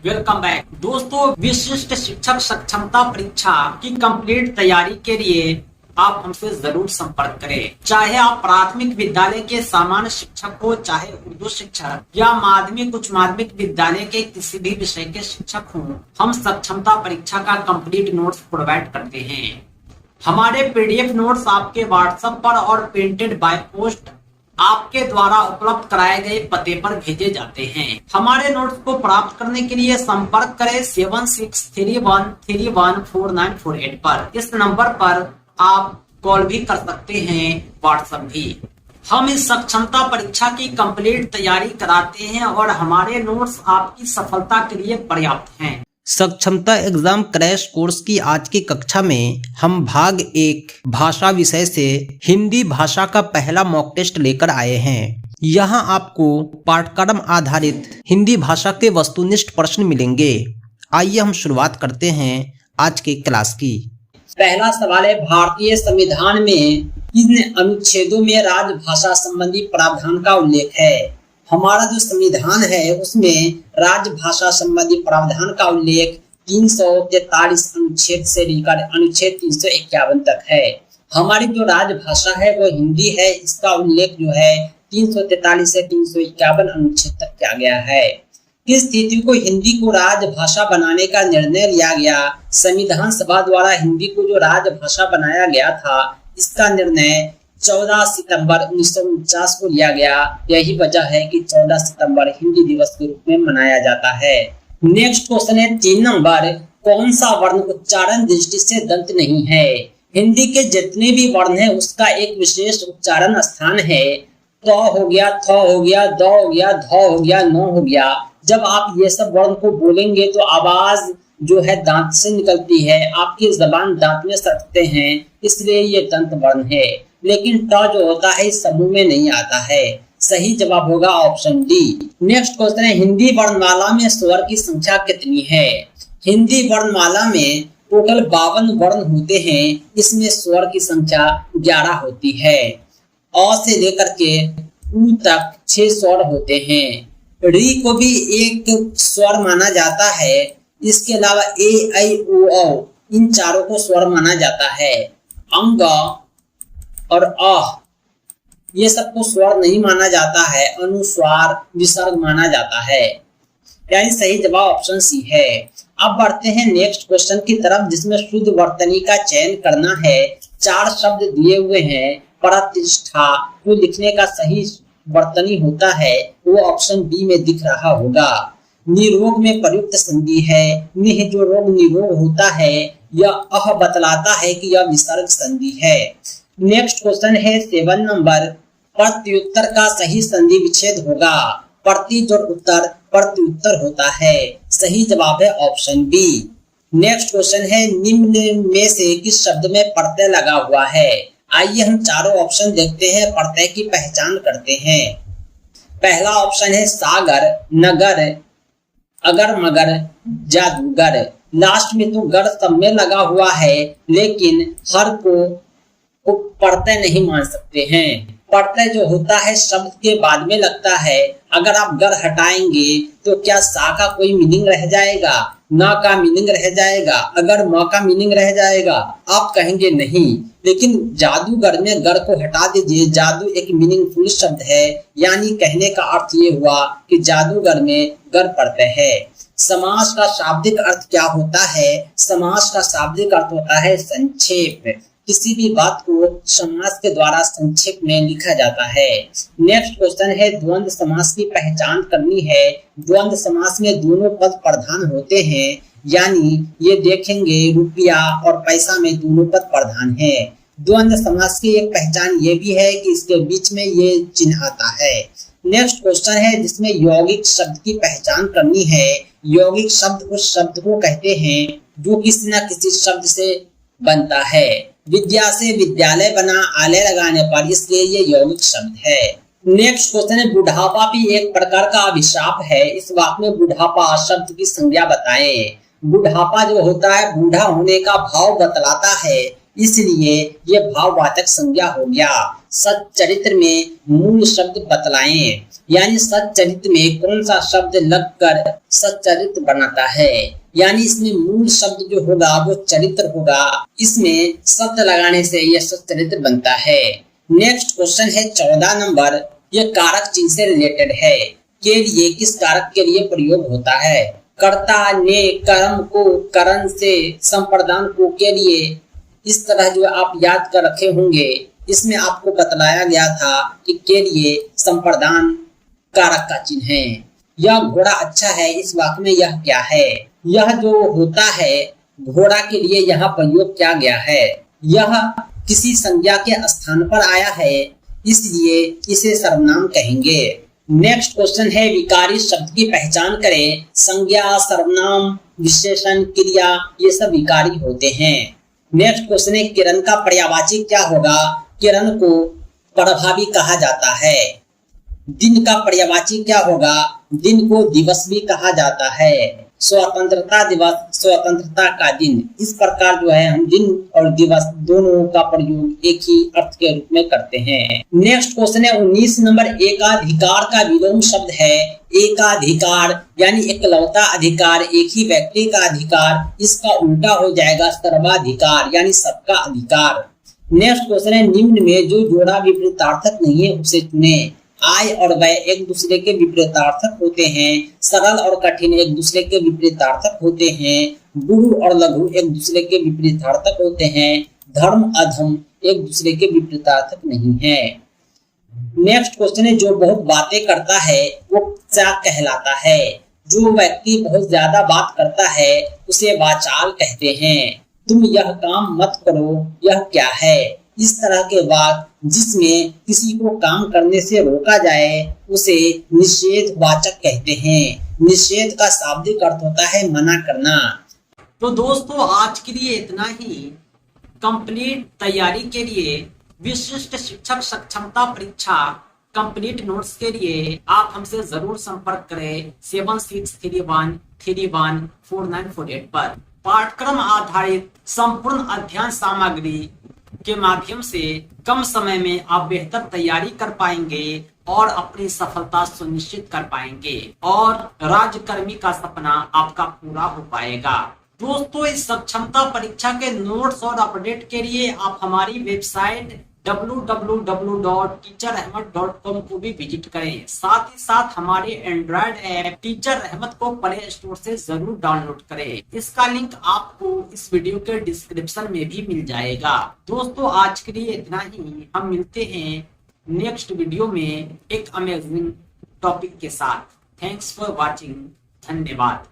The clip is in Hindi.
वेलकम बैक दोस्तों। विशिष्ट शिक्षक सक्षमता परीक्षा की कंप्लीट तैयारी के लिए आप हमसे जरूर संपर्क करें। चाहे आप प्राथमिक विद्यालय के सामान्य शिक्षक हो, चाहे उर्दू शिक्षक या माध्यमिक उच्च माध्यमिक विद्यालय के किसी भी विषय के शिक्षक हों, हम सक्षमता परीक्षा का कंप्लीट नोट्स प्रोवाइड करते हैं। हमारे पीडीएफ नोट्स आपके व्हाट्सएप पर और प्रिंटेड बाय पोस्ट आपके द्वारा उपलब्ध कराए गए पते पर भेजे जाते हैं। हमारे नोट्स को प्राप्त करने के लिए संपर्क करें 7631314948 पर। इस नंबर पर आप कॉल भी कर सकते हैं, व्हाट्सएप भी। हम इस सक्षमता परीक्षा की कंप्लीट तैयारी कराते हैं और हमारे नोट्स आपकी सफलता के लिए पर्याप्त हैं। सक्षमता एग्जाम क्रैश कोर्स की आज की कक्षा में हम भाग 1 भाषा विषय से हिंदी भाषा का पहला मॉक टेस्ट लेकर आए हैं। यहाँ आपको पाठ्यक्रम आधारित हिंदी भाषा के वस्तुनिष्ठ प्रश्न मिलेंगे। आइए हम शुरुआत करते हैं आज के क्लास की। पहला सवाल है, भारतीय संविधान में किन अनुच्छेदों में राजभाषा संबंधी प्रावधान का उल्लेख है? हमारा जो संविधान है उसमें राजभाषा संबंधी प्रावधान का उल्लेख 343 अनुच्छेद से लेकर अनुच्छेद 351 तक है। हमारी जो राजभाषा है वो हिंदी है। इसका उल्लेख जो है 343 से 351 अनुच्छेद तक किया गया है। किस तिथि को हिंदी को राजभाषा बनाने का निर्णय लिया गया? संविधान सभा द्वारा हिंदी को जो राजभाषा बनाया गया था, इसका निर्णय 14 सितंबर 1949 को लिया गया। यही वजह है कि 14 सितंबर हिंदी दिवस के रूप में मनाया जाता है। नेक्स्ट क्वेश्चन है 3 नंबर, कौन सा वर्ण उच्चारण दृष्टि से दंत नहीं है? हिंदी के जितने भी वर्ण है उसका एक विशेष उच्चारण स्थान है। तो हो गया, थ हो गया, द हो गया, ध हो गया, न हो गया। जब आप ये सब वर्ण को बोलेंगे तो आवाज जो है दांत से निकलती है, आपकी जबान दांत में सटते हैं, इसलिए ये दंत वर्ण है। लेकिन ट जो होता है इस समूह में नहीं आता है। सही जवाब होगा ऑप्शन डी। नेक्स्ट क्वेश्चन है, हिंदी वर्णमाला में स्वर की संख्या कितनी है? हिंदी वर्णमाला में टोटल 52 वर्ण होते हैं। इसमें स्वर की संख्या 11 होती है। अ से लेकर के उ तक 6 स्वर होते हैं। री को भी एक स्वर माना जाता है। इसके अलावा ए, ऐ, ओ, औ इन चारों को स्वर माना जाता है। अंग और अ ये सबको स्वर नहीं माना जाता है, अनुस्वार विसर्ग माना जाता है। यानी सही जवाब ऑप्शन सी है। अब बढ़ते हैं नेक्स्ट क्वेश्चन की तरफ, जिसमें शुद्ध वर्तनी का चयन करना है। 4 शब्द दिए हुए हैं। प्रतिष्ठा को लिखने का सही वर्तनी होता है वो ऑप्शन बी में दिख रहा होगा। निरोग में प्रयुक्त संधि है। निह जो रोग निरोग होता है, यह अह बतलाता है कि यह विसर्ग संधि है। नेक्स्ट क्वेश्चन है 7 नंबर, प्रत्युत्तर का सही संधि विच्छेद होगा। प्रति जोड़ उत्तर प्रत्युत्तर होता है। सही जवाब है ऑप्शन बी। नेक्स्ट क्वेश्चन है, निम्न में से किस शब्द में प्रत्यय लगा हुआ है? आइए हम चारों ऑप्शन देखते हैं, प्रत्यय की पहचान करते हैं। पहला ऑप्शन है सागर, नगर, अगर मगर, जादूगर। लास्ट में तो गर सब में लगा हुआ है, लेकिन हर को प्रत्यय नहीं मान सकते हैं। प्रत्यय जो होता है शब्द के बाद में लगता है। अगर आप गर हटाएंगे तो क्या सा का कोई मीनिंग रह जाएगा? ना का मीनिंग रह जाएगा? अगर म का मीनिंग रह जाएगा? आप कहेंगे नहीं। लेकिन जादूगर में गर को हटा दीजिए। जादू एक मीनिंगफुल शब्द है, यानी कहने का अर्थ ये हुआ कि जादूगर में गर प्रत्यय है। समास का शाब्दिक अर्थ क्या होता है? समास का शाब्दिक अर्थ होता है संक्षेप। किसी भी बात को समास के द्वारा संक्षेप में लिखा जाता है। नेक्स्ट क्वेश्चन है, द्वंद्व समास की पहचान करनी है। द्वंद्व समास में दोनों पद प्रधान होते हैं, यानी ये देखेंगे रुपया और पैसा में दोनों पद प्रधान है। द्वंद्व समास की एक पहचान ये भी है कि इसके बीच में ये चिन्ह आता है। नेक्स्ट क्वेश्चन है जिसमें यौगिक शब्द की पहचान करनी है। यौगिक शब्द उस शब्द को कहते हैं जो किसी न किसी शब्द से बनता है। विद्या से विद्यालय बना आलय लगाने पर, इसलिए ये यौगिक शब्द है। नेक्स्ट क्वेश्चन है, बुढ़ापा भी एक प्रकार का अभिशाप है। इस वाक्य में बुढ़ापा शब्द की संज्ञा बताएं। बुढ़ापा जो होता है बूढ़ा होने का भाव बतलाता है, इसलिए ये भाववाचक संज्ञा हो गया। सच्चरित्र में मूल शब्द बतलाएं। यानी सच्चरित में कौन सा शब्द लगकर सच्चरित बनाता है, यानी इसमें मूल शब्द जो होगा वो चरित्र होगा, इसमें शब्द लगाने से यह सच्चरित्र बनता है। नेक्स्ट क्वेश्चन है 14 नंबर, यह कारक चिन्ह से रिलेटेड है। के लिए किस कारक के लिए प्रयोग होता है? कर्ता ने कर्म को, करण से, संप्रदान को के लिए, इस तरह जो आप याद कर रखे होंगे। इसमें आपको बतलाया गया था कि के लिए संप्रदान कारक का चिन्ह है। यह घोड़ा अच्छा है, इस वाक्य में यह क्या है? यह जो होता है घोड़ा के लिए यहाँ प्रयोग किया गया है, यह किसी संज्ञा के स्थान पर आया है, इसलिए इसे सर्वनाम कहेंगे। नेक्स्ट क्वेश्चन है विकारी शब्द की पहचान करें। संज्ञा, सर्वनाम, विशेषण, क्रिया ये सब विकारी होते हैं। नेक्स्ट क्वेश्चन है किरण का पर्यायवाची क्या होगा? किरण को प्रभावी कहा जाता है। दिन का पर्यायवाची क्या होगा? दिन को दिवस भी कहा जाता है। स्वतंत्रता दिवस, स्वतंत्रता का दिन। इस प्रकार जो है हम दिन और दिवस दोनों का प्रयोग एक ही अर्थ के रूप में करते हैं। नेक्स्ट क्वेश्चन है 19 नंबर, एकाधिकार का विलोम शब्द है। एकाधिकार यानी एकलौता अधिकार, एक ही व्यक्ति का अधिकार, इसका उल्टा हो जाएगा सर्वाधिकार यानी सबका अधिकार। नेक्स्ट क्वेश्चन है निम्न में जो जोड़ा विपरीतार्थक नहीं है उसे चुने। आय और व्यय एक दूसरे के विपरीतार्थक होते हैं। सरल और कठिन एक दूसरे के विपरीतार्थक होते हैं। गुरु और लघु एक दूसरे के विपरीतार्थक होते हैं। धर्म अधम एक दूसरे के विपरीतार्थक नहीं है। नेक्स्ट क्वेश्चन है जो बहुत बातें करता है वो क्या कहलाता है? जो व्यक्ति बहुत ज्यादा बात करता है उसे वाचाल कहते हैं। तुम यह काम मत करो, यह क्या है? इस तरह के वाक्य जिसमें किसी को काम करने से रोका जाए उसे निषेध वाचक कहते हैं। निषेध का शाब्दिक अर्थ होता है मना करना। तो दोस्तों आज के लिए इतना ही। कंप्लीट तैयारी के लिए विशिष्ट शिक्षक सक्षमता परीक्षा कंप्लीट नोट्स के लिए आप हमसे जरूर संपर्क करें 7631314948 पर। पाठ्यक्रम आधारित संपूर्ण अध्ययन सामग्री के माध्यम से कम समय में आप बेहतर तैयारी कर पाएंगे और अपनी सफलता सुनिश्चित कर पाएंगे और राज्यकर्मी का सपना आपका पूरा हो पाएगा। दोस्तों इस सक्षमता परीक्षा के नोट्स और अपडेट के लिए आप हमारी वेबसाइट www.teacherahmed.com को भी विजिट करें। साथ ही साथ हमारे एंड्रॉयड ऐप टीचर अहमद को प्ले स्टोर से जरूर डाउनलोड करें। इसका लिंक आपको इस वीडियो के डिस्क्रिप्शन में भी मिल जाएगा। दोस्तों आज के लिए इतना ही। हम मिलते हैं नेक्स्ट वीडियो में एक अमेजिंग टॉपिक के साथ। Thanks for watching. धन्यवाद।